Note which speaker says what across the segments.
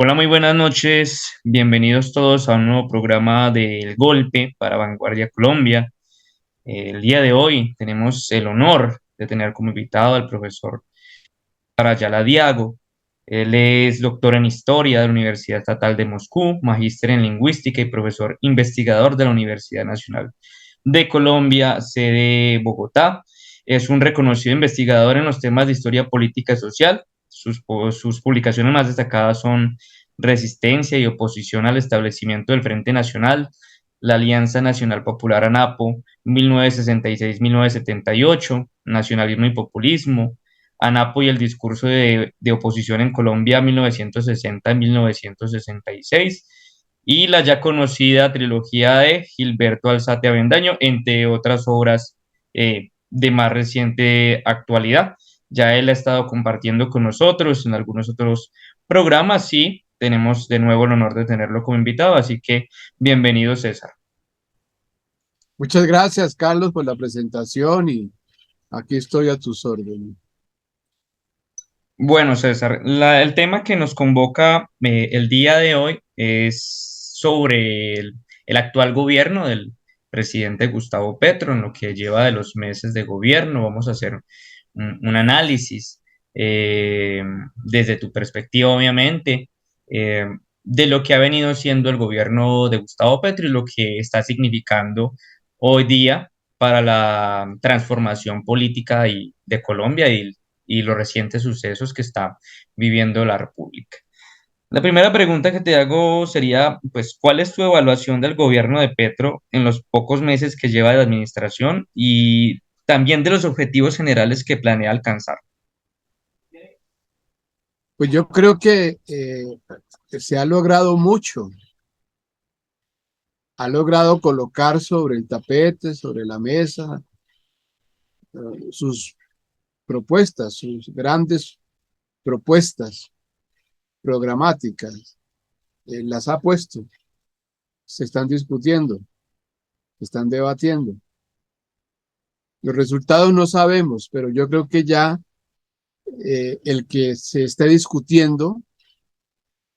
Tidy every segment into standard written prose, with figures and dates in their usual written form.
Speaker 1: Hola, muy buenas noches. Bienvenidos todos a un nuevo programa del Golpe para Vanguardia Colombia. El día de hoy tenemos el honor de tener como invitado al profesor Parayala Diago. Él es doctor en Historia de la Universidad Estatal de Moscú, magíster en Lingüística y profesor investigador de la Universidad Nacional de Colombia, sede Bogotá. Es un reconocido investigador en los temas de historia política y social. Sus publicaciones más destacadas son Resistencia y oposición al establecimiento del Frente Nacional, la Alianza Nacional Popular ANAPO, 1966-1978, Nacionalismo y Populismo, ANAPO y el discurso de oposición en Colombia 1960-1966 y la ya conocida trilogía de Gilberto Alzate Avendaño, entre otras obras de más reciente actualidad. Ya él ha estado compartiendo con nosotros en algunos otros programas y tenemos de nuevo el honor de tenerlo como invitado, así que bienvenido, César.
Speaker 2: Muchas gracias, Carlos, por la presentación y aquí estoy a tus órdenes.
Speaker 1: Bueno, César, el tema que nos convoca el día de hoy es sobre el actual gobierno del presidente Gustavo Petro, en lo que lleva de los meses de gobierno. Vamos a hacer un análisis desde tu perspectiva, obviamente, eh, de lo que ha venido siendo el gobierno de Gustavo Petro y lo que está significando hoy día para la transformación política de Colombia y los recientes sucesos que está viviendo la República. La primera pregunta que te hago sería, pues, ¿cuál es tu evaluación del gobierno de Petro en los pocos meses que lleva de administración y también de los objetivos generales que planea alcanzar?
Speaker 2: Pues yo creo que se ha logrado mucho. Ha logrado colocar sobre el tapete, sobre la mesa, sus propuestas, sus grandes propuestas programáticas. Las ha puesto, se están discutiendo, se están debatiendo. Los resultados no sabemos, pero yo creo que ya el que se esté discutiendo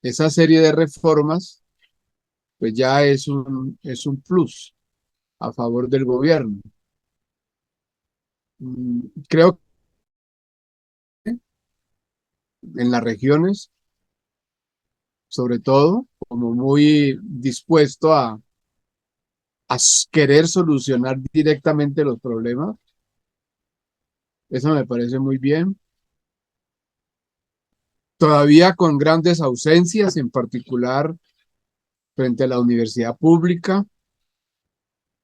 Speaker 2: esa serie de reformas, pues ya es un plus a favor del gobierno. Creo que en las regiones, sobre todo, como muy dispuesto a querer solucionar directamente los problemas. Eso me parece muy bien. Todavía con grandes ausencias, en particular frente a la universidad pública.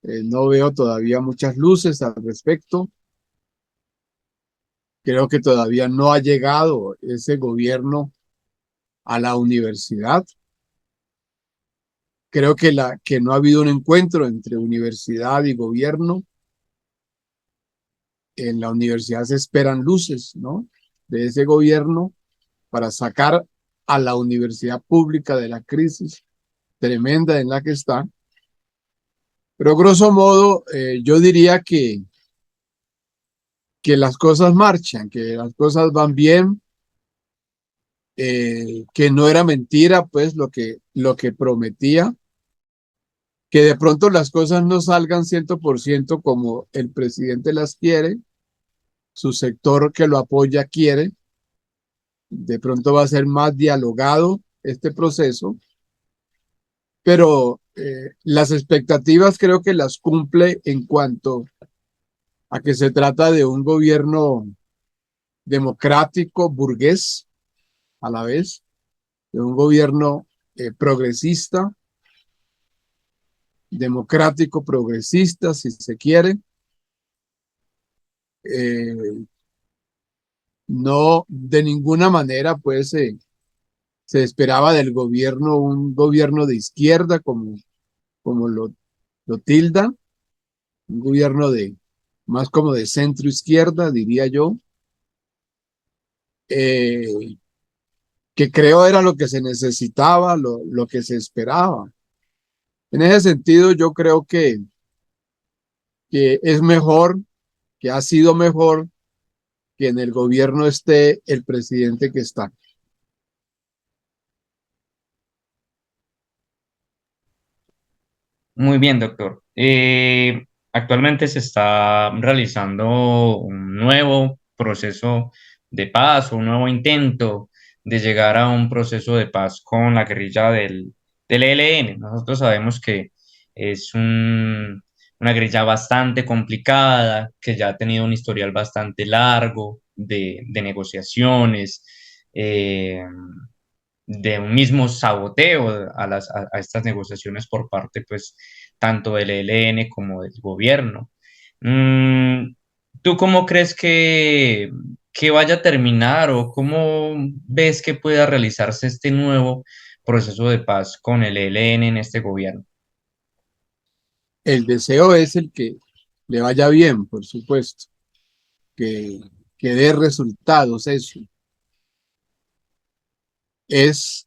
Speaker 2: No veo todavía muchas luces al respecto. Creo que todavía no ha llegado ese gobierno a la universidad. Creo que no ha habido un encuentro entre universidad y gobierno. En la universidad se esperan luces, ¿no?, de ese gobierno para sacar a la universidad pública de la crisis tremenda en la que está. Pero grosso modo, yo diría que las cosas marchan, que las cosas van bien, que no era mentira, pues, lo que prometía, que de pronto las cosas no salgan 100% como el presidente las quiere, su sector que lo apoya quiere. De pronto va a ser más dialogado este proceso, pero las expectativas creo que las cumple en cuanto a que se trata de un gobierno democrático, burgués a la vez, de un gobierno progresista, democrático, progresista, si se quiere. Eh, no de ninguna manera, pues, se esperaba del gobierno un gobierno de izquierda, como lo tilda, un gobierno más como de centro izquierda, diría yo, eh, que creo era lo que se necesitaba, lo que se esperaba. En ese sentido, yo creo que es mejor, que ha sido mejor que en el gobierno esté el presidente que está.
Speaker 1: Muy bien, doctor. Actualmente se está realizando un nuevo proceso de paz, un nuevo intento de llegar a un proceso de paz con la guerrilla del ELN. Nosotros sabemos que es una guerrilla bastante complicada, que ya ha tenido un historial bastante largo de negociaciones. eh, de un mismo saboteo a estas negociaciones por parte, pues, tanto del ELN como del gobierno. Mm, ¿Tú cómo crees que vaya a terminar o cómo ves que pueda realizarse este nuevo proceso de paz con el ELN en este gobierno?
Speaker 2: El deseo es el que le vaya bien, por supuesto, que, que dé resultados, eso. Es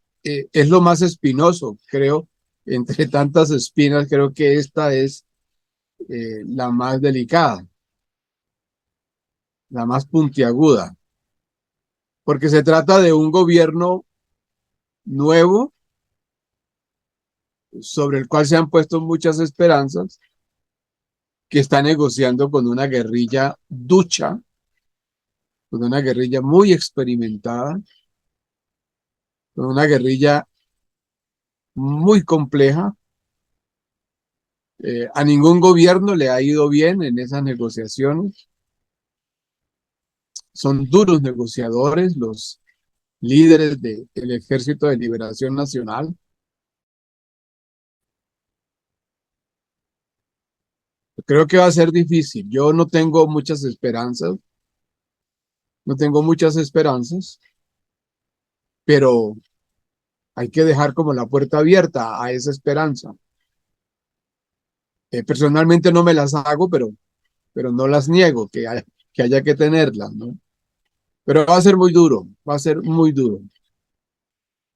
Speaker 2: lo más espinoso, creo, entre tantas espinas, creo que esta es la más delicada, la más puntiaguda, porque se trata de un gobierno nuevo sobre el cual se han puesto muchas esperanzas, que está negociando con una guerrilla ducha, con una guerrilla muy experimentada, con una guerrilla muy compleja. A ningún gobierno le ha ido bien en esas negociaciones. Son duros negociadores los líderes del Ejército de Liberación Nacional. Creo que va a ser difícil. Yo no tengo muchas esperanzas, no tengo muchas esperanzas, pero hay que dejar como la puerta abierta a esa esperanza. Personalmente no me las hago, pero no las niego, que haya que tenerlas, ¿no? Pero va a ser muy duro, va a ser muy duro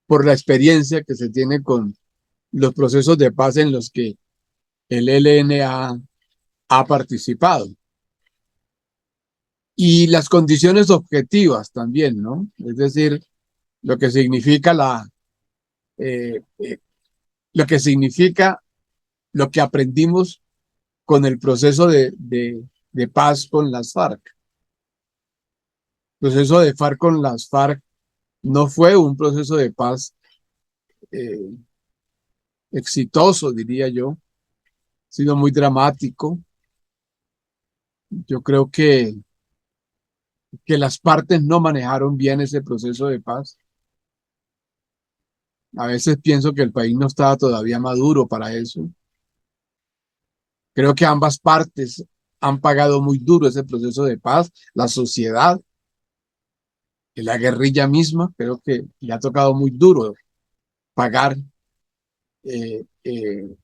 Speaker 2: por la experiencia que se tiene con los procesos de paz en los que el LNA ha participado. Y las condiciones objetivas también, ¿no? Es decir, lo que significa eh, eh, lo que significa lo que aprendimos con el proceso de paz con las FARC. El proceso de FARC con las FARC no fue un proceso de paz eh, exitoso, diría yo, ha sido muy dramático. Yo creo que las partes no manejaron bien ese proceso de paz. A veces pienso que el país no estaba todavía maduro para eso. Creo que ambas partes han pagado muy duro ese proceso de paz. La sociedad y la guerrilla misma, creo que le ha tocado muy duro pagar eh, eh,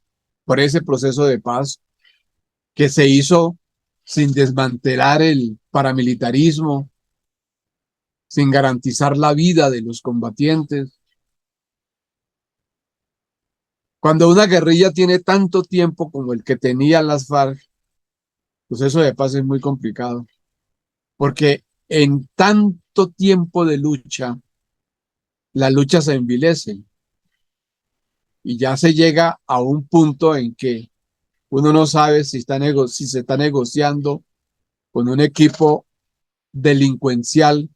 Speaker 2: por ese proceso de paz que se hizo sin desmantelar el paramilitarismo, sin garantizar la vida de los combatientes. Cuando una guerrilla tiene tanto tiempo como el que tenían las FARC, el proceso de paz es muy complicado, porque en tanto tiempo de lucha, la lucha se envilece y ya se llega a un punto en que uno no sabe si se está negociando con un equipo delincuencial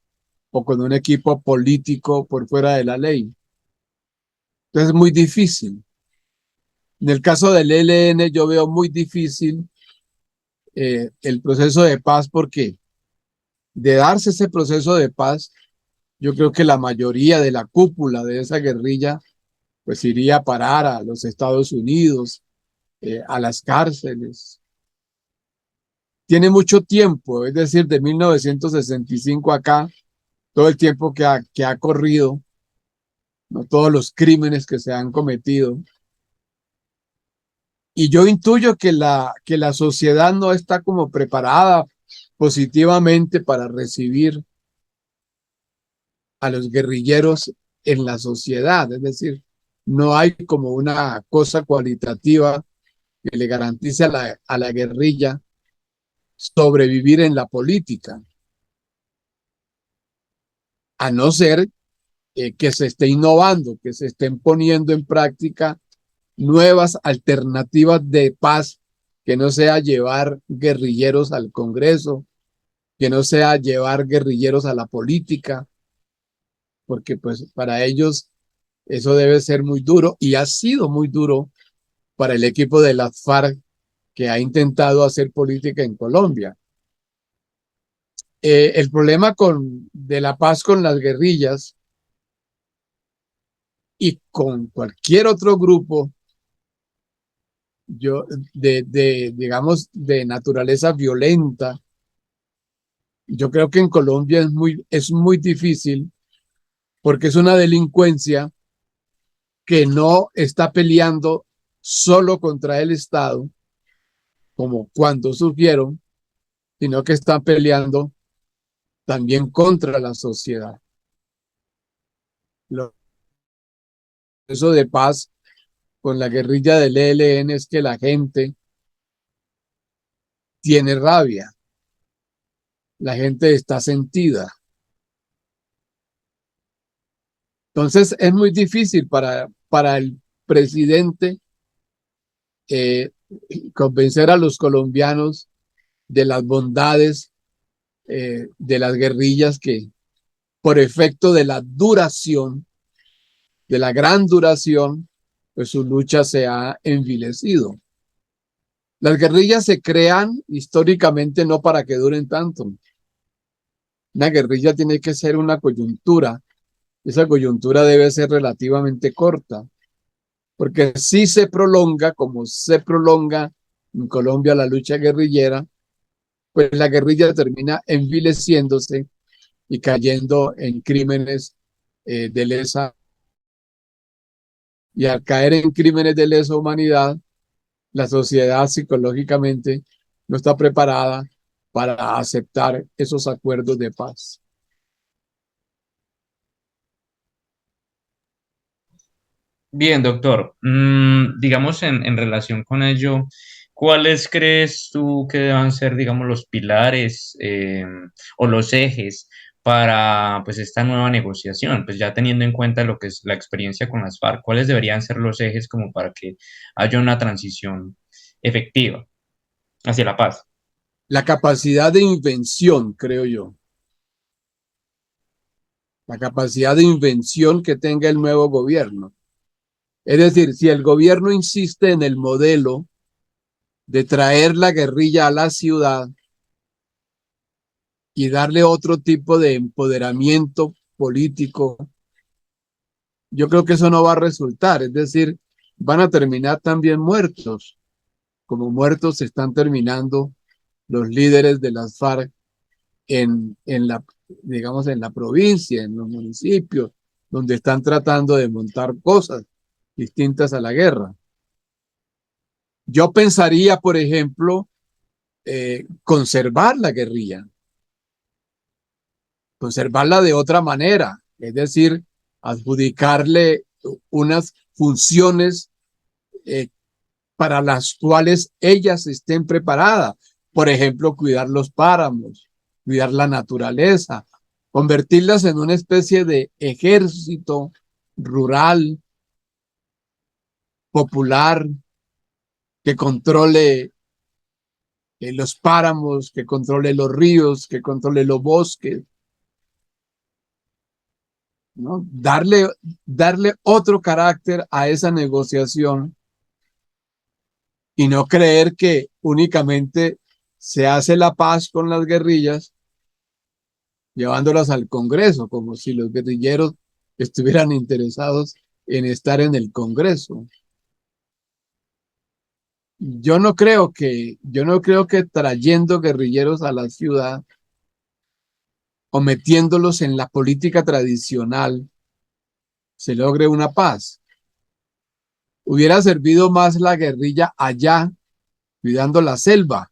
Speaker 2: o con un equipo político por fuera de la ley. Entonces es muy difícil. En el caso del ELN yo veo muy difícil el proceso de paz porque de darse ese proceso de paz, yo creo que la mayoría de la cúpula de esa guerrilla pues iría a parar a los Estados Unidos, a las cárceles. Tiene mucho tiempo, es decir, de 1965 acá, todo el tiempo que ha corrido, ¿no? Todos los crímenes que se han cometido. Y yo intuyo que la sociedad no está como preparada positivamente para recibir a los guerrilleros en la sociedad. Es decir, no hay como una cosa cualitativa que le garantice a la guerrilla sobrevivir en la política, a no ser que se esté innovando, que se estén poniendo en práctica nuevas alternativas de paz, que no sea llevar guerrilleros al Congreso, que no sea llevar guerrilleros a la política, porque pues para ellos eso debe ser muy duro y ha sido muy duro para el equipo de las FARC que ha intentado hacer política en Colombia. El problema de la paz con las guerrillas y con cualquier otro grupo digamos, de naturaleza violenta, yo creo que en Colombia es muy difícil porque es una delincuencia que no está peleando solo contra el Estado, como cuando surgieron, sino que están peleando también contra la sociedad. Eso de paz con la guerrilla del ELN es que la gente tiene rabia, la gente está sentida. Entonces es muy difícil para el presidente eh, convencer a los colombianos de las bondades de las guerrillas que por efecto de la duración, de la gran duración, pues su lucha se ha envilecido. Las guerrillas se crean históricamente no para que duren tanto. Una guerrilla tiene que ser una coyuntura. Esa coyuntura debe ser relativamente corta, porque si se prolonga, como se prolonga en Colombia la lucha guerrillera, pues la guerrilla termina envileciéndose y cayendo en crímenes de lesa. Y al caer en crímenes de lesa humanidad, la sociedad psicológicamente no está preparada para aceptar esos acuerdos de paz.
Speaker 1: Bien, doctor. Digamos, en relación con ello, ¿cuáles crees tú que deban ser, digamos, los pilares o los ejes para, pues, esta nueva negociación? Pues ya teniendo en cuenta lo que es la experiencia con las FARC, ¿cuáles deberían ser los ejes como para que haya una transición efectiva hacia la paz?
Speaker 2: La capacidad de invención, creo yo, la capacidad de invención que tenga el nuevo gobierno. Es decir, si el gobierno insiste en el modelo de traer la guerrilla a la ciudad y darle otro tipo de empoderamiento político, yo creo que eso no va a resultar. Es decir, van a terminar también muertos, como muertos se están terminando los líderes de las FARC digamos, en la provincia, en los municipios, donde están tratando de montar cosas distintas a la guerra. Yo pensaría, por ejemplo, conservar la guerrilla, conservarla de otra manera, es decir, adjudicarle unas funciones eh, para las cuales ellas estén preparadas. Por ejemplo, cuidar los páramos, cuidar la naturaleza, convertirlas en una especie de ejército rural, popular, que controle los páramos, que controle los ríos, que controle los bosques, ¿no? Darle otro carácter a esa negociación y no creer que únicamente se hace la paz con las guerrillas llevándolas al Congreso, como si los guerrilleros estuvieran interesados en estar en el Congreso. Yo no creo que trayendo guerrilleros a la ciudad o metiéndolos en la política tradicional se logre una paz. Hubiera servido más la guerrilla allá, cuidando la selva.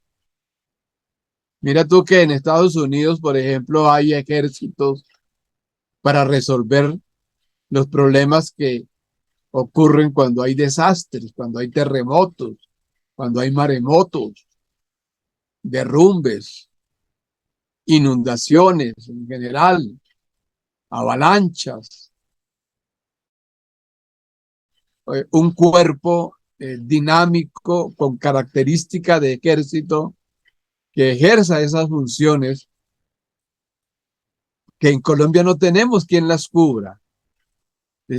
Speaker 2: Mira tú que en Estados Unidos, por ejemplo, hay ejércitos para resolver los problemas que ocurren cuando hay desastres, cuando hay terremotos, cuando hay maremotos, derrumbes, inundaciones en general, avalanchas. un cuerpo dinámico con característica de ejército que ejerza esas funciones que en Colombia no tenemos quien las cubra.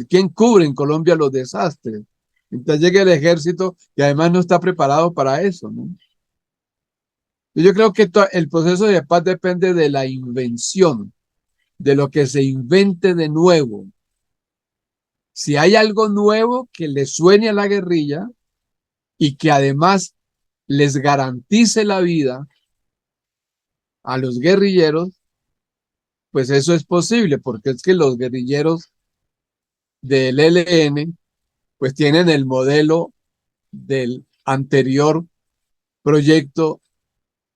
Speaker 2: ¿Quién cubre en Colombia los desastres? Entonces llega el ejército y además no está preparado para eso, ¿no? Yo creo que el proceso de paz depende de la invención, de lo que se invente de nuevo. Si hay algo nuevo que le suene a la guerrilla y que además les garantice la vida a los guerrilleros, pues eso es posible, porque es que los guerrilleros del ELN pues tienen el modelo del anterior proyecto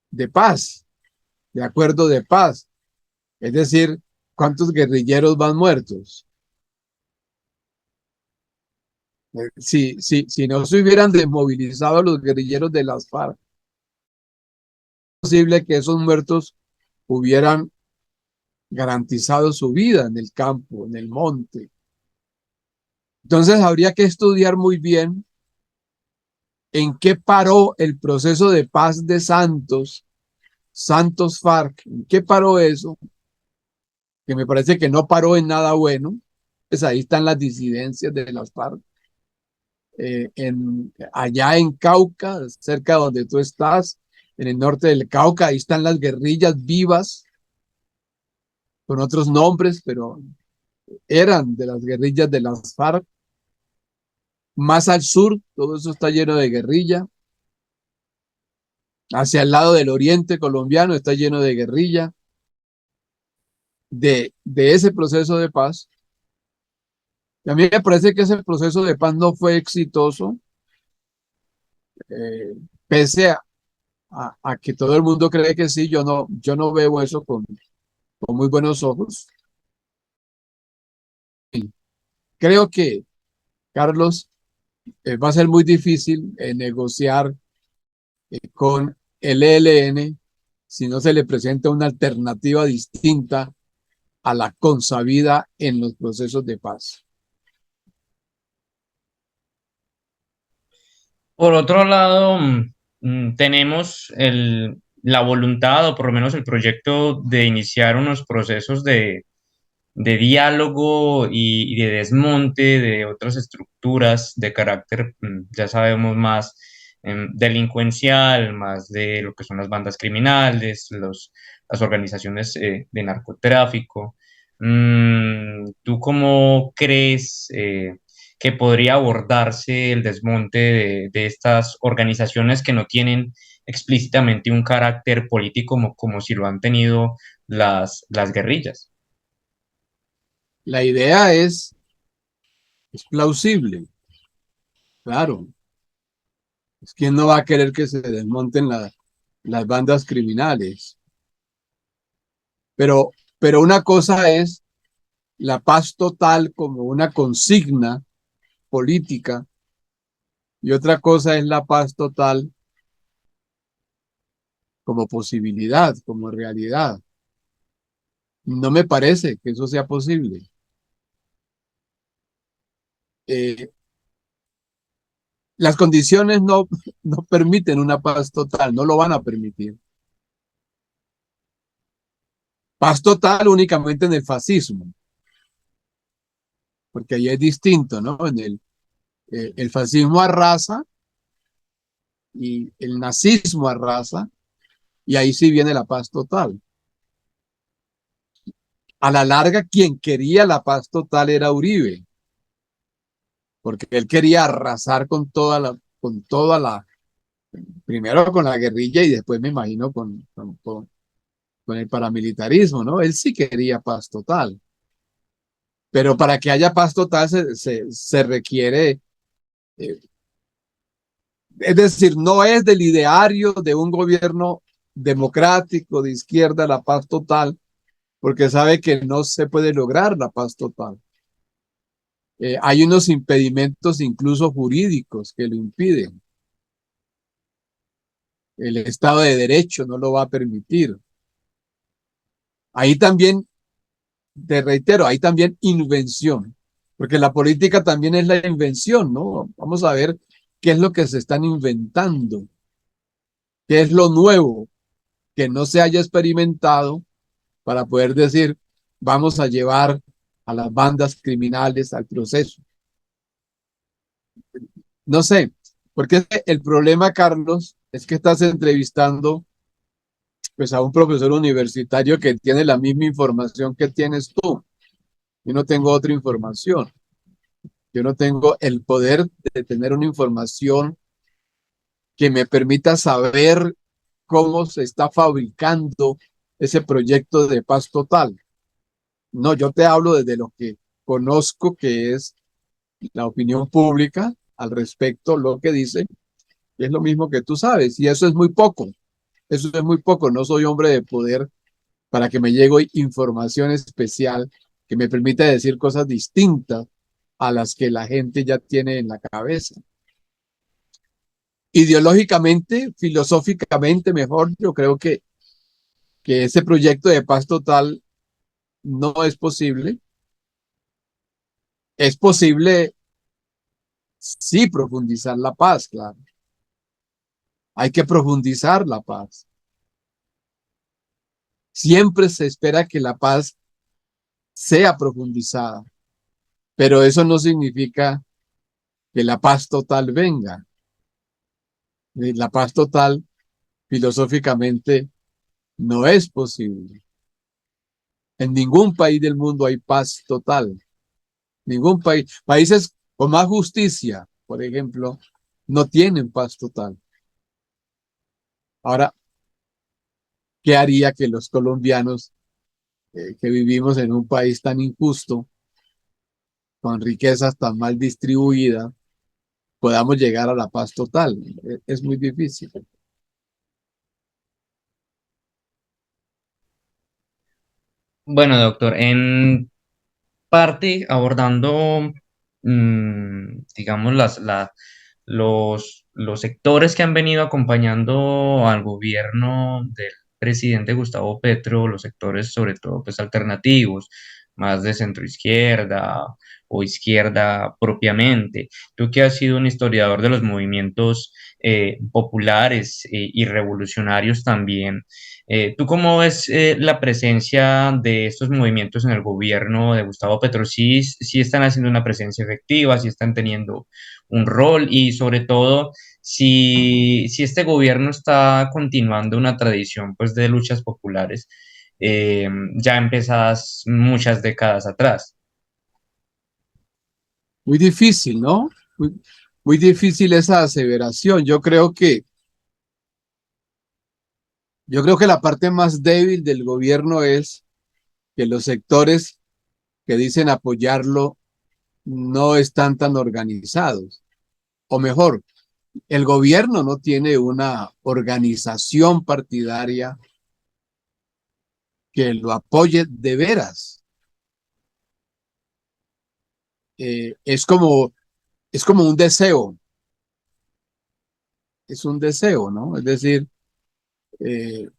Speaker 2: de paz, de acuerdo de paz. Es decir, ¿cuántos guerrilleros van muertos? Si no se hubieran desmovilizado los guerrilleros de las FARC, es posible que esos muertos hubieran garantizado su vida en el campo, en el monte. Entonces habría que estudiar muy bien en qué paró el proceso de paz de Santos FARC, en qué paró eso, que me parece que no paró en nada bueno. Pues ahí están las disidencias de las FARC. Allá en Cauca, cerca de donde tú estás, en el norte del Cauca, ahí están las guerrillas vivas, con otros nombres, pero eran de las guerrillas de las FARC. Más al sur, todo eso está lleno de guerrilla. Hacia el lado del oriente colombiano está lleno de guerrilla. De ese proceso de paz. Y a mí me parece que ese proceso de paz no fue exitoso, eh, pese a que todo el mundo cree que sí. Yo no veo eso con muy buenos ojos. Y creo que, Carlos, va a ser muy difícil negociar con el ELN si no se le presenta una alternativa distinta a la consabida en los procesos de paz.
Speaker 1: Por otro lado, tenemos la voluntad o por lo menos el proyecto de iniciar unos procesos de diálogo y de desmonte de otras estructuras de carácter, ya sabemos, más delincuencial, más de lo que son las bandas criminales, las organizaciones de narcotráfico. ¿Tú cómo crees que podría abordarse el desmonte de estas organizaciones que no tienen explícitamente un carácter político como si lo han tenido las guerrillas?
Speaker 2: La idea es plausible, claro. ¿Quién no va a querer que se desmonten las bandas criminales? Pero, pero una cosa es la paz total como una consigna política y otra cosa es la paz total como posibilidad, como realidad. No me parece que eso sea posible. Eh, las condiciones no permiten una paz total, no lo van a permitir. Paz total únicamente en el fascismo, porque ahí es distinto, ¿no? El fascismo arrasa y el nazismo arrasa, y ahí sí viene la paz total. A la larga, quien quería la paz total era Uribe, porque él quería arrasar primero con la guerrilla y después me imagino con el paramilitarismo, ¿no? Él sí quería paz total, pero para que haya paz total se requiere, eh, es decir, no es del ideario de un gobierno democrático de izquierda la paz total, porque sabe que no se puede lograr la paz total. Hay unos impedimentos incluso jurídicos que lo impiden. El Estado de Derecho no lo va a permitir. Ahí también, te reitero, hay también invención. porque la política también es la invención, ¿no? Vamos a ver qué es lo que se están inventando, qué es lo nuevo que no se haya experimentado para poder decir, vamos a llevar a las bandas criminales al proceso. No sé, porque el problema, Carlos, es que estás entrevistando pues a un profesor universitario que tiene la misma información que tienes tú. Yo no tengo otra información. Yo no tengo el poder de tener una información que me permita saber cómo se está fabricando ese proyecto de paz total. No, yo te hablo desde lo que conozco, que es la opinión pública al respecto, lo que dice, y es lo mismo que tú sabes, y eso es muy poco. Eso es muy poco. No soy hombre de poder para que me llegue información especial que me permita decir cosas distintas a las que la gente ya tiene en la cabeza. Ideológicamente, filosóficamente mejor, yo creo que ese proyecto de paz total no es posible. Es posible, sí, profundizar la paz, claro. Hay que profundizar la paz. Siempre se espera que la paz sea profundizada, pero eso no significa que la paz total venga. La paz total filosóficamente no es posible. En ningún país del mundo hay paz total. Ningún país. Países con más justicia, por ejemplo, no tienen paz total. Ahora, ¿qué haría que los colombianos que vivimos en un país tan injusto, con riquezas tan mal distribuidas, podamos llegar a la paz total? Es muy difícil.
Speaker 1: Bueno, doctor, en parte abordando, digamos, los sectores que han venido acompañando al gobierno del presidente Gustavo Petro, los sectores sobre todo pues alternativos, más de centro izquierda o izquierda propiamente. Tú que has sido un historiador de los movimientos populares y revolucionarios también. ¿Tú cómo ves la presencia de estos movimientos en el gobierno de Gustavo Petro? ¿Sí están haciendo una presencia efectiva? ¿Sí están teniendo un rol? Y sobre todo, si este gobierno está continuando una tradición pues, de luchas populares ya empezadas muchas décadas atrás.
Speaker 2: Muy difícil, ¿no? Muy, muy difícil esa aseveración. Yo creo que la parte más débil del gobierno es que los sectores que dicen apoyarlo no están tan organizados. O mejor, el gobierno no tiene una organización partidaria que lo apoye de veras. Eh, es como, es como un deseo, es un deseo, ¿no? Es decir, eh,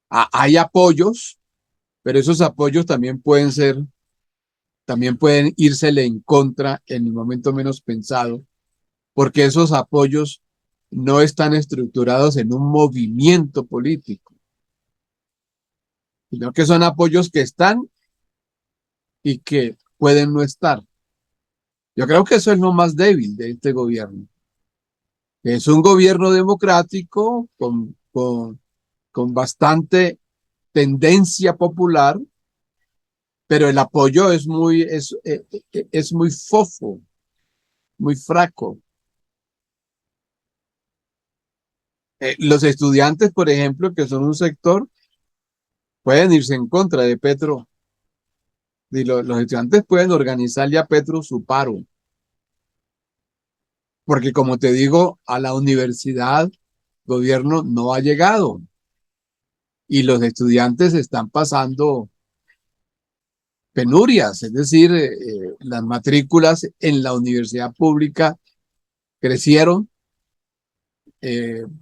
Speaker 2: hay apoyos, pero esos apoyos también pueden írsele en contra en el momento menos pensado, porque esos apoyos no están estructurados en un movimiento político, sino que son apoyos que están y que pueden no estar. Yo creo que eso es lo más débil de este gobierno. Es un gobierno democrático con bastante tendencia popular, pero el apoyo es muy fofo, muy fraco. Los estudiantes, por ejemplo, que son un sector, pueden irse en contra de Petro. Y los estudiantes pueden organizarle a Petro su paro, porque como te digo, a la universidad, gobierno no ha llegado y los estudiantes están pasando penurias, es decir, las matrículas en la universidad pública crecieron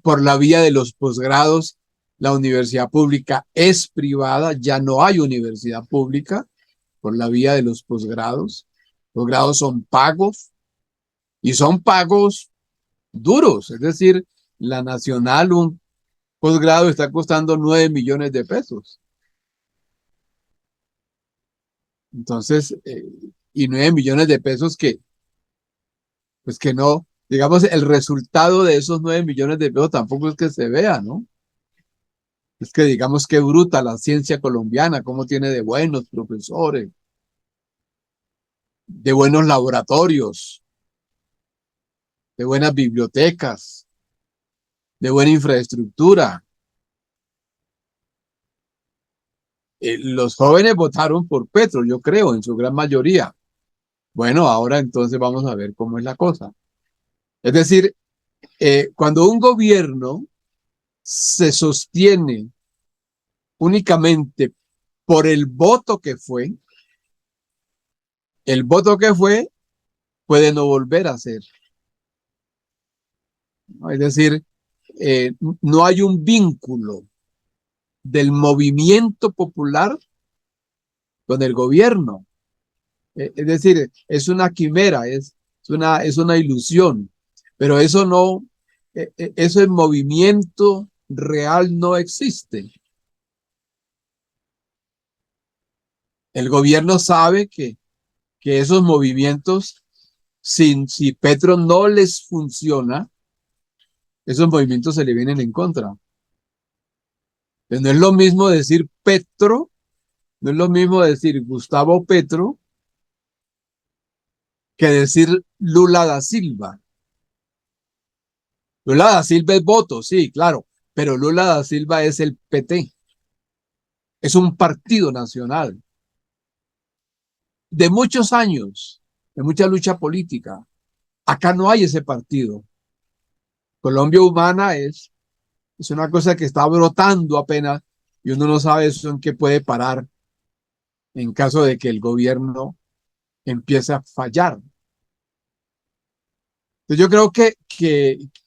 Speaker 2: por la vía de los posgrados. La universidad pública es privada, ya no hay universidad pública por la vía de los posgrados. Los grados son pagos y son pagos duros. Es decir, la nacional, un posgrado está costando 9 millones de pesos. Entonces, y 9 millones de pesos que, pues que no, digamos, el resultado de esos 9 millones de pesos tampoco es que se vea, ¿no? Es que digamos qué bruta la ciencia colombiana, cómo tiene de buenos profesores, de buenos laboratorios, de buenas bibliotecas, de buena infraestructura. Los jóvenes votaron por Petro, yo creo, en su gran mayoría. Bueno, ahora entonces vamos a ver cómo es la cosa. Es decir, cuando un gobierno se sostiene únicamente por el voto que fue puede no volver a ser, ¿no? Es decir, no hay un vínculo del movimiento popular con el gobierno. Es decir, es una quimera, es una ilusión, pero eso no, eso en movimiento real no existe. El gobierno sabe que esos movimientos, si Petro no les funciona, esos movimientos se le vienen en contra. Pues no es lo mismo decir Petro, no es lo mismo decir Gustavo Petro que decir Lula da Silva. Lula da Silva es voto, sí, claro, pero Lula da Silva es el PT, es un partido nacional de muchos años, de mucha lucha política. Acá no hay ese partido. Colombia Humana es una cosa que está brotando apenas y uno no sabe eso en qué puede parar en caso de que el gobierno empiece a fallar. Entonces yo creo que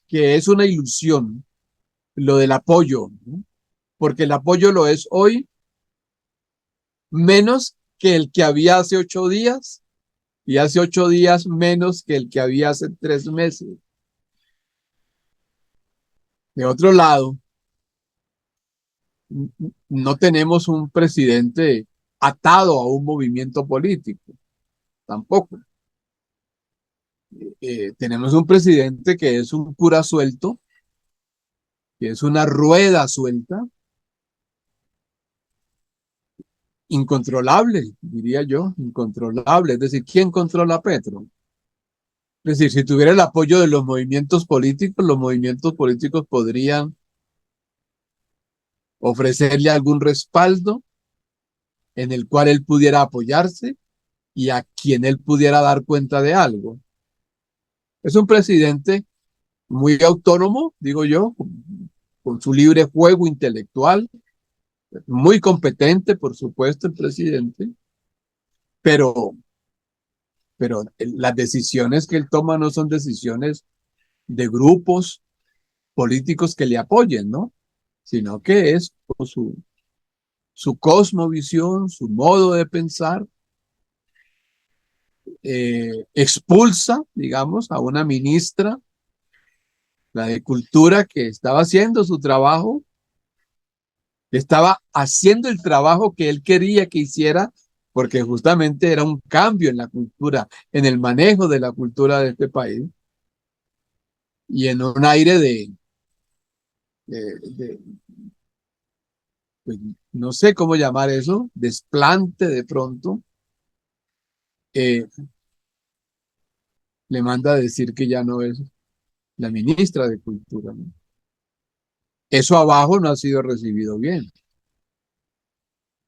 Speaker 2: es una ilusión lo del apoyo, ¿no? Porque el apoyo lo es hoy menos que el que había hace 8 días y hace 8 días menos que el que había hace 3 meses. De otro lado, no tenemos un presidente atado a un movimiento político, tampoco. Tenemos un presidente que es un cura suelto, que es una rueda suelta, incontrolable, diría yo, incontrolable. Es decir, ¿quién controla a Petro? Es decir, si tuviera el apoyo de los movimientos políticos podrían ofrecerle algún respaldo en el cual él pudiera apoyarse y a quien él pudiera dar cuenta de algo. Es un presidente muy autónomo, digo yo, con su libre juego intelectual, muy competente, por supuesto, el presidente, pero, pero las decisiones que él toma no son decisiones de grupos políticos que le apoyen, ¿no? Sino que es por su cosmovisión, su modo de pensar, expulsa, digamos, a una ministra, la de Cultura, que estaba haciendo su trabajo, estaba haciendo el trabajo que él quería que hiciera, porque justamente era un cambio en la cultura, en el manejo de la cultura de este país, y en un aire de pues, no sé cómo llamar eso, desplante de pronto, eh, le manda a decir que ya no es la ministra de Cultura, ¿no? Eso abajo no ha sido recibido bien.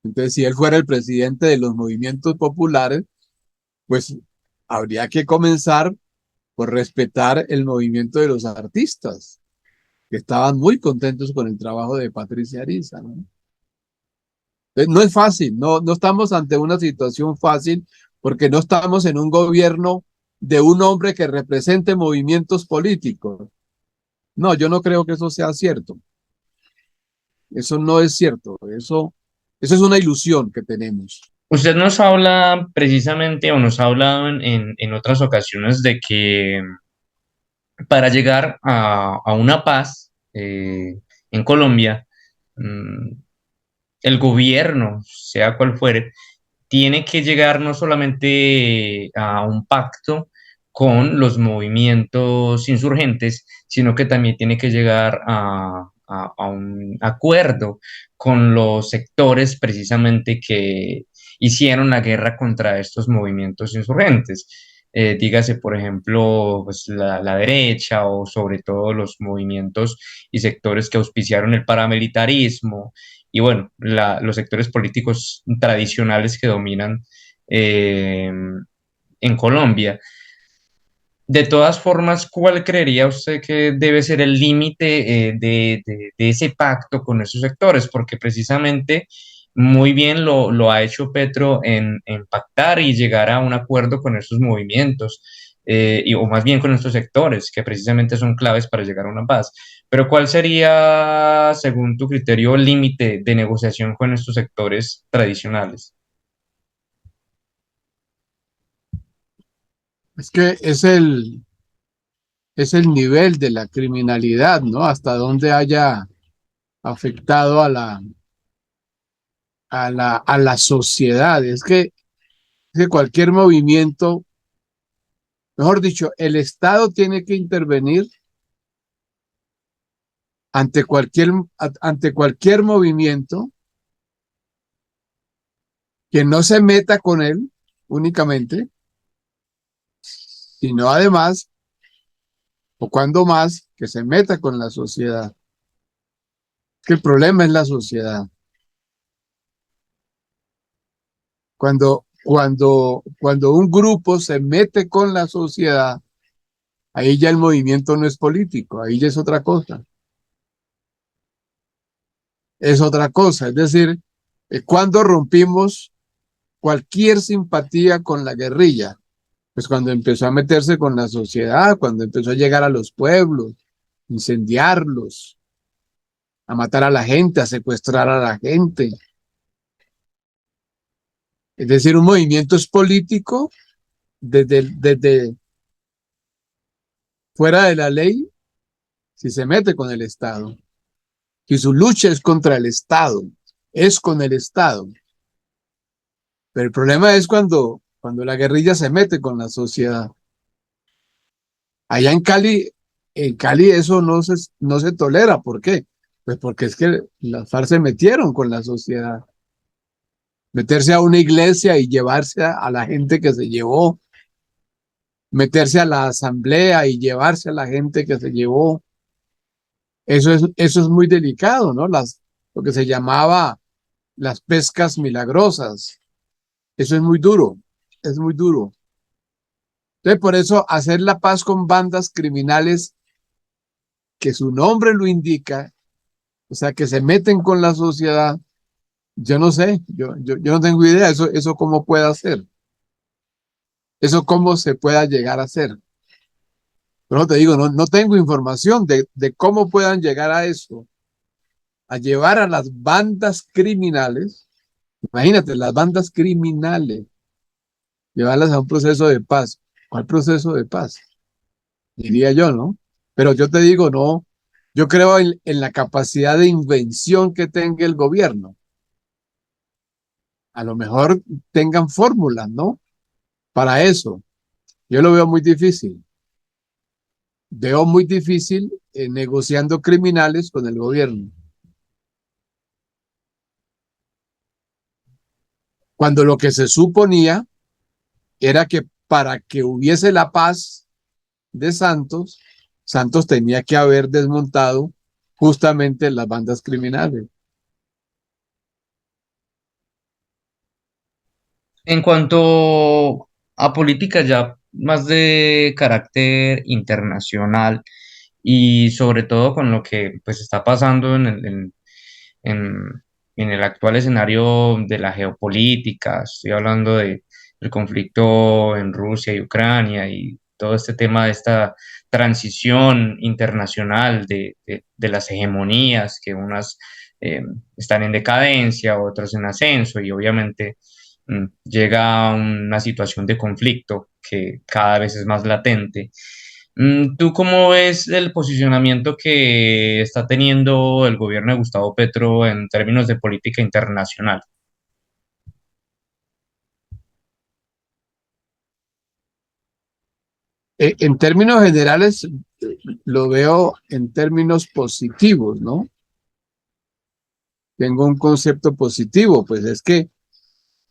Speaker 2: Entonces, si él fuera el presidente de los movimientos populares, pues habría que comenzar por respetar el movimiento de los artistas, que estaban muy contentos con el trabajo de Patricia Ariza, ¿no? Entonces, no es fácil, no estamos ante una situación fácil porque no estamos en un gobierno de un hombre que represente movimientos políticos. No, yo no creo que eso sea cierto. Eso no es cierto. Eso es una ilusión que tenemos.
Speaker 1: Usted nos habla precisamente o nos ha hablado en otras ocasiones de que para llegar a una paz en Colombia, mm, el gobierno, sea cual fuere, tiene que llegar no solamente a un pacto con los movimientos insurgentes, sino que también tiene que llegar a un acuerdo con los sectores precisamente que hicieron la guerra contra estos movimientos insurgentes. Dígase, por ejemplo, pues, la derecha o sobre todo los movimientos y sectores que auspiciaron el paramilitarismo y bueno, los sectores políticos tradicionales que dominan eh, en Colombia. De todas formas, ¿cuál creería usted que debe ser el límite de ese pacto con esos sectores? Porque precisamente muy bien lo ha hecho Petro en pactar y llegar a un acuerdo con esos movimientos, o más bien con estos sectores, que precisamente son claves para llegar a una paz. Pero ¿cuál sería, según tu criterio, el límite de negociación con estos sectores tradicionales?
Speaker 2: Es que es el nivel de la criminalidad, ¿no? Hasta dónde haya afectado a a la sociedad. Es que cualquier movimiento, mejor dicho, el Estado tiene que intervenir ante cualquier movimiento que no se meta con él únicamente, sino además, o cuando más, que se meta con la sociedad. Que el problema es la sociedad. Cuando un grupo se mete con la sociedad, ahí ya el movimiento no es político, ahí ya es otra cosa. Es otra cosa. Es decir, cuando rompimos cualquier simpatía con la guerrilla, pues cuando empezó a meterse con la sociedad, cuando empezó a llegar a los pueblos, incendiarlos, a matar a la gente, a secuestrar a la gente. Es decir, un movimiento es político desde fuera de la ley si se mete con el Estado. Si su lucha es contra el Estado, es con el Estado. Pero el problema es cuando la guerrilla se mete con la sociedad. Allá en Cali eso no se tolera. ¿Por qué? Pues porque es que las FARC se metieron con la sociedad. Meterse a una iglesia y llevarse a la gente que se llevó, meterse a la asamblea y llevarse a la gente que se llevó. Eso es muy delicado, ¿no? Lo que se llamaba las pescas milagrosas. Eso es muy duro. Entonces, por eso hacer la paz con bandas criminales, que su nombre lo indica, o sea, que se meten con la sociedad, yo no sé, yo no tengo idea, eso cómo puede hacer, eso cómo se pueda llegar a hacer. Pero te digo, no tengo información de cómo puedan llegar a eso, a llevar a las bandas criminales, imagínate, las bandas criminales, llevarlas a un proceso de paz. ¿Cuál proceso de paz? Diría yo, ¿no? Pero yo te digo, no, yo creo en la capacidad de invención que tenga el gobierno. A lo mejor tengan fórmulas, ¿no? Para eso. Yo lo veo muy difícil. Veo muy difícil negociando criminales con el gobierno. Cuando lo que se suponía era que para que hubiese la paz de Santos, Santos tenía que haber desmontado justamente las bandas criminales.
Speaker 1: En cuanto a política ya más de carácter internacional y sobre todo con lo que pues está pasando en- en el actual escenario de la geopolítica, estoy hablando del conflicto en Rusia y Ucrania y todo este tema de esta transición internacional de las hegemonías, que unas están en decadencia, otras en ascenso y obviamente llega a una situación de conflicto que cada vez es más latente. ¿Tú cómo ves el posicionamiento que está teniendo el gobierno de Gustavo Petro en términos de política internacional?
Speaker 2: En términos generales, lo veo en términos positivos, ¿no? Tengo un concepto positivo, pues es que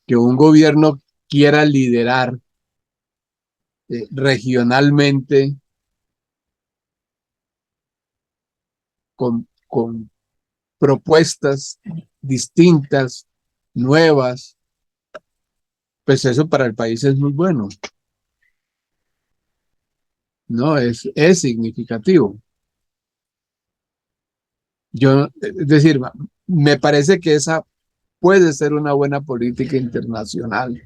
Speaker 2: un gobierno quiera liderar regionalmente con propuestas distintas, nuevas, pues eso para el país es muy bueno, ¿no? Es significativo. Es decir, me parece que esa puede ser una buena política internacional,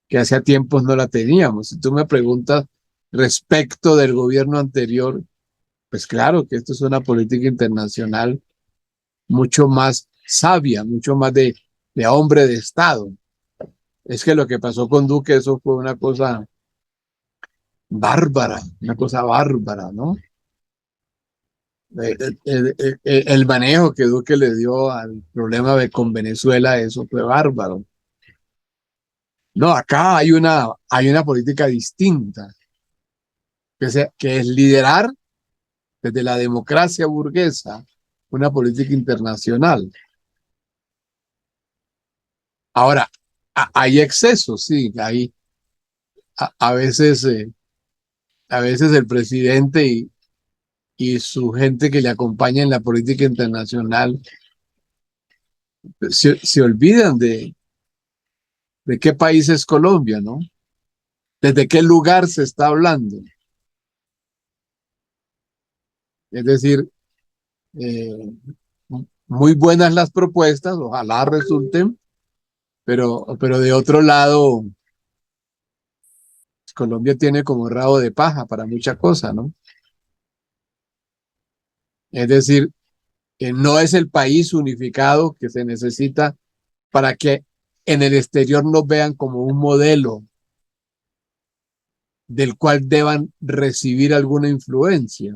Speaker 2: que hace tiempos no la teníamos. Si tú me preguntas respecto del gobierno anterior, pues claro que esto es una política internacional mucho más sabia, mucho más de hombre de Estado. Es que lo que pasó con Duque, eso fue una cosa bárbara, ¿no? El manejo que Duque le dio al problema con Venezuela, eso fue bárbaro. No, acá hay una política distinta, que es liderar desde la democracia burguesa una política internacional. Ahora, hay excesos, sí, a veces, a veces el presidente y su gente que le acompaña en la política internacional se olvidan de qué país es Colombia, ¿no? Desde qué lugar se está hablando. Es decir, eh, muy buenas las propuestas, ojalá resulten, pero de otro lado, Colombia tiene como rabo de paja para mucha cosa, ¿no? Es decir, que no es el país unificado que se necesita para que en el exterior nos vean como un modelo del cual deban recibir alguna influencia.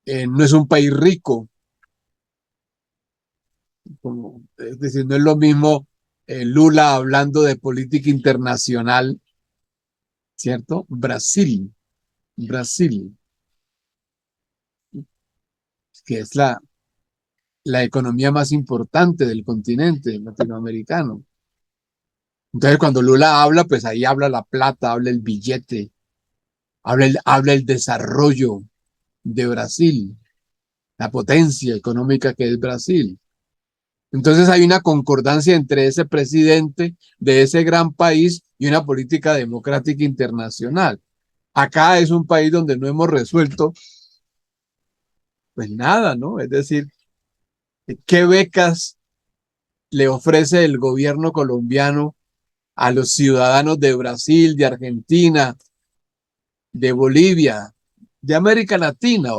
Speaker 2: No es un país rico, es decir, no es lo mismo Lula hablando de política internacional, ¿cierto? Brasil, que es la economía más importante del continente latinoamericano. Entonces, cuando Lula habla, pues ahí habla la plata, habla el billete, habla el desarrollo de Brasil, la potencia económica que es Brasil. Entonces hay una concordancia entre ese presidente de ese gran país y una política democrática internacional. Acá es un país donde no hemos resuelto pues nada, ¿no? Es decir, ¿qué becas le ofrece el gobierno colombiano a los ciudadanos de Brasil, de Argentina, de Bolivia, de América Latina?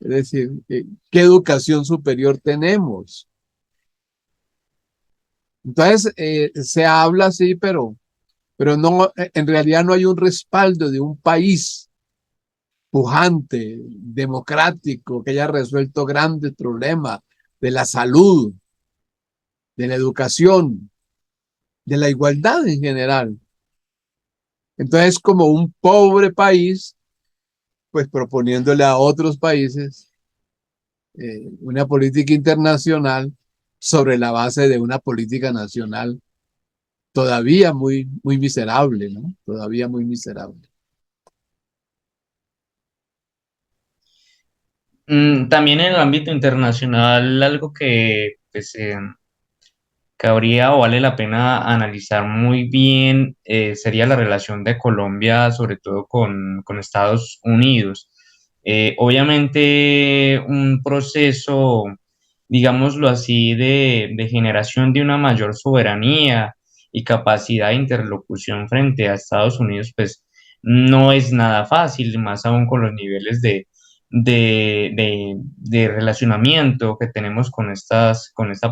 Speaker 2: Es decir, ¿qué educación superior tenemos? Entonces, se habla así, pero no, en realidad no hay un respaldo de un país pujante, democrático, que haya resuelto grandes problemas de la salud, de la educación, de la igualdad en general. Entonces, como un pobre país, pues proponiéndole a otros países una política internacional sobre la base de una política nacional todavía muy miserable, ¿no? Todavía muy miserable.
Speaker 1: También en el ámbito internacional, algo que pues, cabría o vale la pena analizar muy bien sería la relación de Colombia, sobre todo con Estados Unidos. Obviamente, un proceso, digámoslo así, de generación de una mayor soberanía y capacidad de interlocución frente a Estados Unidos, pues no es nada fácil, más aún con los niveles de relacionamiento que tenemos con esta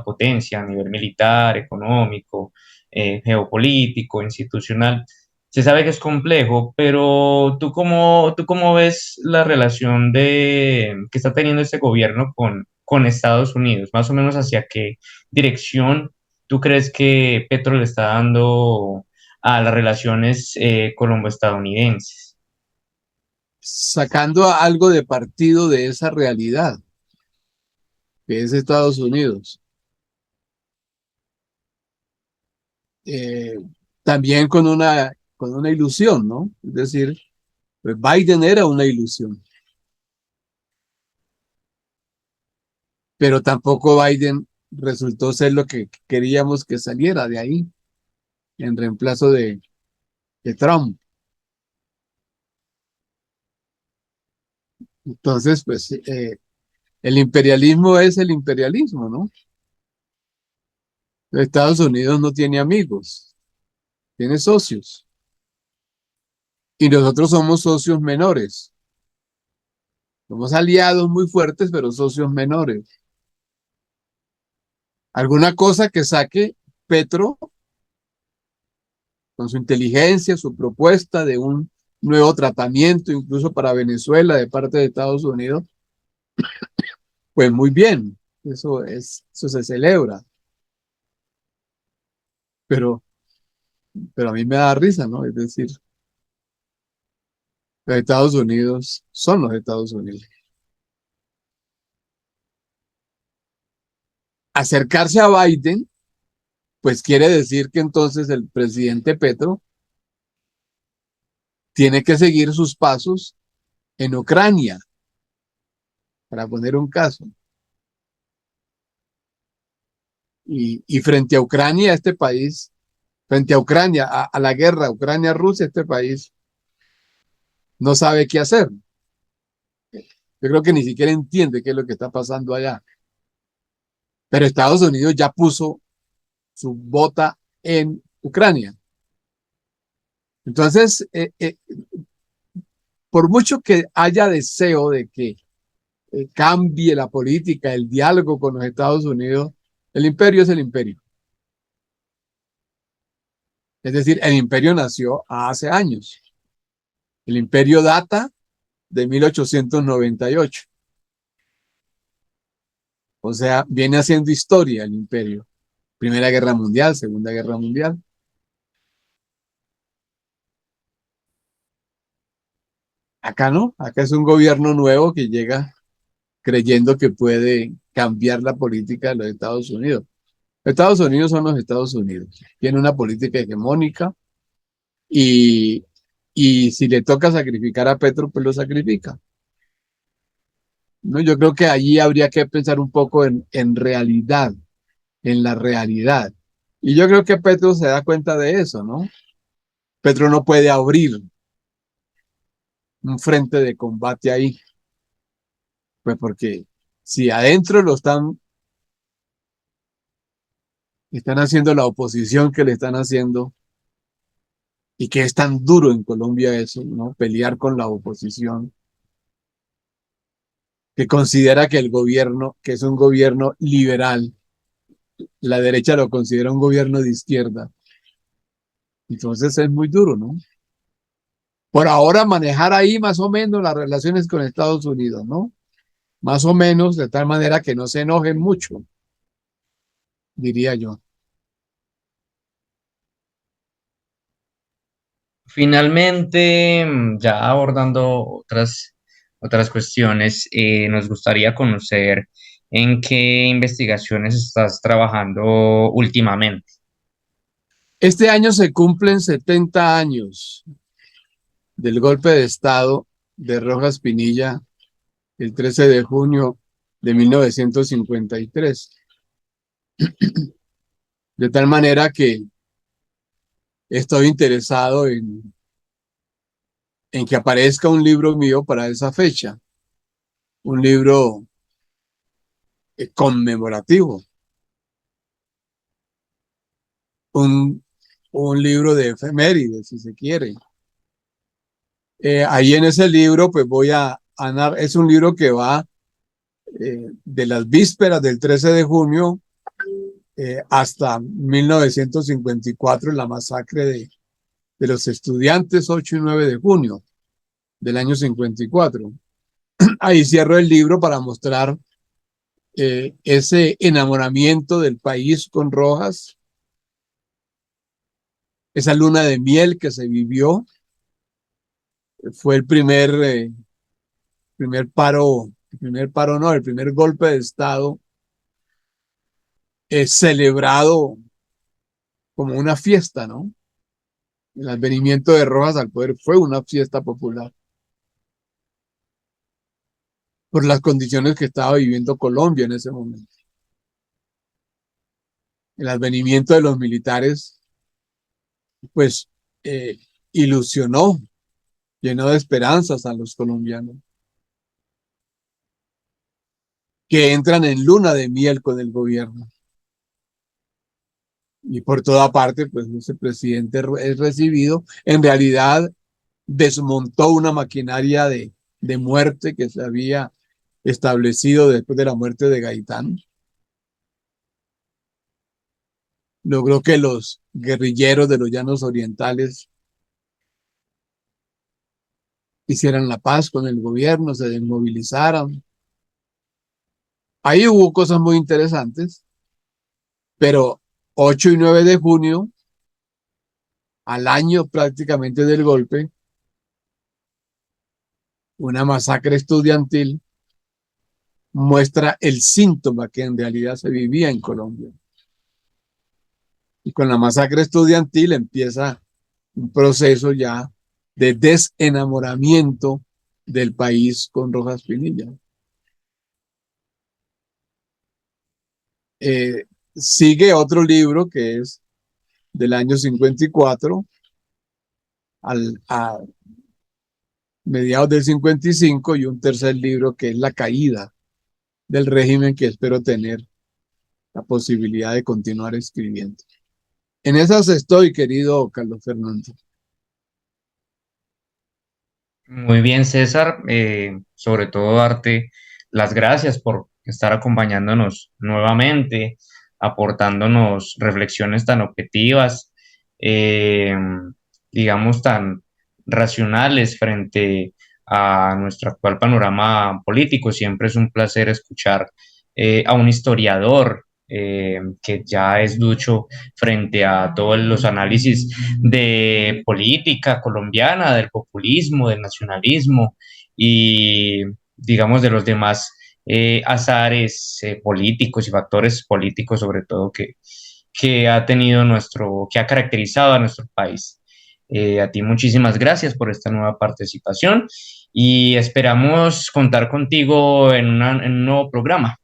Speaker 1: potencia a nivel militar, económico, geopolítico, institucional. Se sabe que es complejo, pero tú cómo ves la relación que está teniendo este gobierno con Estados Unidos? Más o menos hacia qué dirección tú crees que Petro le está dando a las relaciones colombo-estadounidenses.
Speaker 2: Sacando algo de partido de esa realidad que es Estados Unidos. Eh, También con una ilusión, ¿no? Es decir, pues Biden era una ilusión, pero tampoco Biden resultó ser lo que queríamos que saliera de ahí en reemplazo de Trump. Entonces, pues el imperialismo es el imperialismo, ¿no? Estados Unidos no tiene amigos, tiene socios. Y nosotros somos socios menores. Somos aliados muy fuertes, pero socios menores. Alguna cosa que saque Petro con su inteligencia, su propuesta de un nuevo tratamiento, incluso para Venezuela de parte de Estados Unidos, pues muy bien. Eso se celebra. Pero, pero a mí me da risa, ¿no? Es decir, los Estados Unidos son los Estados Unidos. Acercarse a Biden, pues quiere decir que entonces el presidente Petro tiene que seguir sus pasos en Ucrania, para poner un caso. Y frente a Ucrania, este país, frente a Ucrania, a la guerra Ucrania-Rusia, este país no sabe qué hacer. Yo creo que ni siquiera entiende qué es lo que está pasando allá. Pero Estados Unidos ya puso su bota en Ucrania. Entonces, por mucho que haya deseo de que cambie la política, el diálogo con los Estados Unidos, el imperio es el imperio. Es decir, el imperio nació hace años. El imperio data de 1898. O sea, viene haciendo historia el imperio. Primera Guerra Mundial, Segunda Guerra Mundial. Acá no, acá es un gobierno nuevo que llega creyendo que puede cambiar la política de los Estados Unidos. Los Estados Unidos son los Estados Unidos. Tiene una política hegemónica y, y si le toca sacrificar a Petro, pues lo sacrifica. ¿No? Yo creo que allí habría que pensar un poco en realidad, en la realidad. Y yo creo que Petro se da cuenta de eso, ¿no? Petro no puede abrir un frente de combate ahí, pues porque si adentro están haciendo la oposición que le están haciendo, y que es tan duro en Colombia eso, ¿no? Pelear con la oposición, que considera que el gobierno, que es un gobierno liberal, la derecha lo considera un gobierno de izquierda. Entonces es muy duro, ¿no? Por ahora manejar ahí más o menos las relaciones con Estados Unidos, ¿no? Más o menos de tal manera que no se enojen mucho, diría yo.
Speaker 1: Finalmente, ya abordando otras cuestiones, nos gustaría conocer en qué investigaciones estás trabajando últimamente.
Speaker 2: Este año se cumplen 70 años del golpe de Estado de Rojas Pinilla el 13 de junio de 1953. De tal manera que estoy interesado en que aparezca un libro mío para esa fecha, un libro conmemorativo, un, un libro de efemérides, si se quiere. Ahí en ese libro, pues voy es un libro que va de las vísperas del 13 de junio hasta 1954, la masacre de los estudiantes, 8 y 9 de junio del año 54. Ahí cierro el libro para mostrar ese enamoramiento del país con Rojas, esa luna de miel que se vivió. Fue el primer golpe de Estado celebrado como una fiesta, ¿no? El advenimiento de Rojas al poder fue una fiesta popular por las condiciones que estaba viviendo Colombia en ese momento. El advenimiento de los militares, pues, eh, ilusionó, llenó de esperanzas a los colombianos, que entran en luna de miel con el gobierno. Y por toda parte, pues, ese presidente es recibido. En realidad, desmontó una maquinaria de muerte que se había establecido después de la muerte de Gaitán. Logró que los guerrilleros de los llanos orientales hicieran la paz con el gobierno, se desmovilizaran. Ahí hubo cosas muy interesantes, pero 8 y 9 de junio, al año prácticamente del golpe, una masacre estudiantil muestra el síntoma que en realidad se vivía en Colombia. Y con la masacre estudiantil empieza un proceso ya de desenamoramiento del país con Rojas Pinilla. Eh, Sigue otro libro que es del año 54 a mediados del 55 y un tercer libro que es La caída del régimen que espero tener la posibilidad de continuar escribiendo. En esas estoy, querido Carlos Fernando.
Speaker 1: Muy bien, César. Sobre todo darte las gracias por estar acompañándonos nuevamente, aportándonos reflexiones tan objetivas, eh, digamos, tan racionales frente a nuestro actual panorama político. Siempre es un placer escuchar a un historiador que ya es ducho frente a todos los análisis de política colombiana, del populismo, del nacionalismo y, digamos, de los demás azares políticos y factores políticos, sobre todo, que ha tenido que ha caracterizado a nuestro país. A ti muchísimas gracias por esta nueva participación y esperamos contar contigo en un nuevo programa.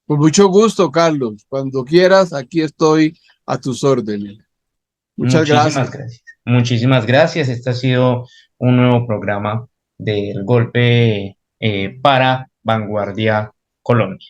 Speaker 2: Con mucho gusto, Carlos. Cuando quieras, aquí estoy a tus órdenes. Muchas
Speaker 1: Muchísimas
Speaker 2: gracias.
Speaker 1: gracias. Muchísimas gracias. Este ha sido un nuevo programa del Golpe para Vanguardia Colombia.